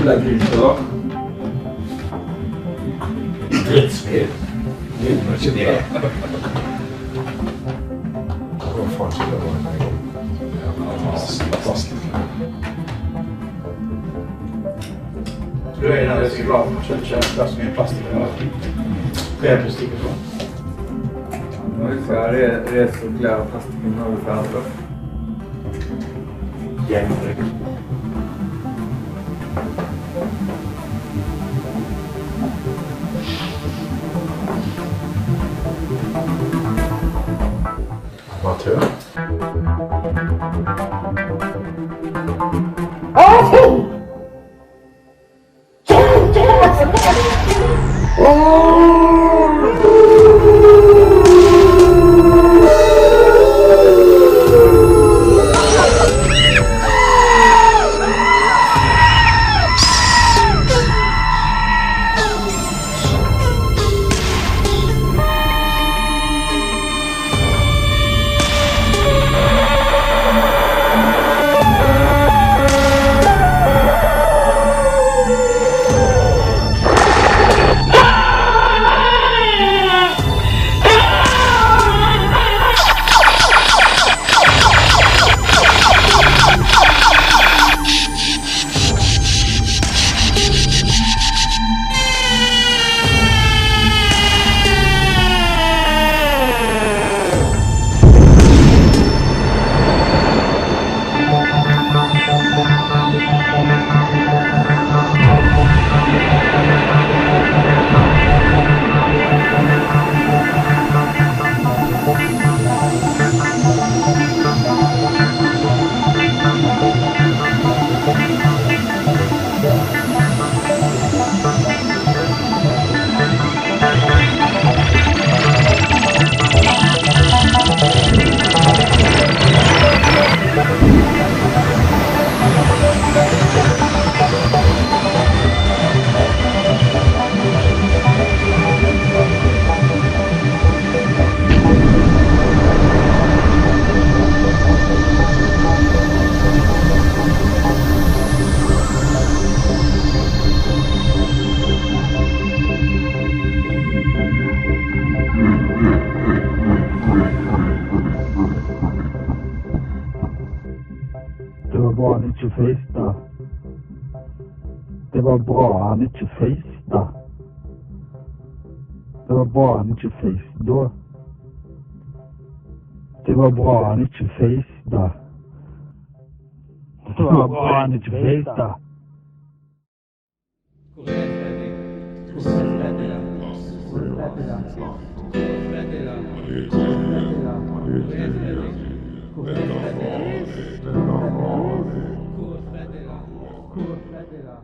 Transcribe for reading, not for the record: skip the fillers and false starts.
skulle jeg grille da. Drittspill. Gjorde ikke det. Hva faen ikke det var en gang? Fantastisk. Så du er en av disse glad for at det ikke er så mye plastikk her. Plastikk og sånn. Vi skal resirkulere plastikken når vi er ferdig. Gjenbruk. Amatør. bra han ikke festa. Det var bra han ikke festa. Det var bra han ikke festa. Det var bra han ikke festa. Det var bra han ikke festa. Kurfedera.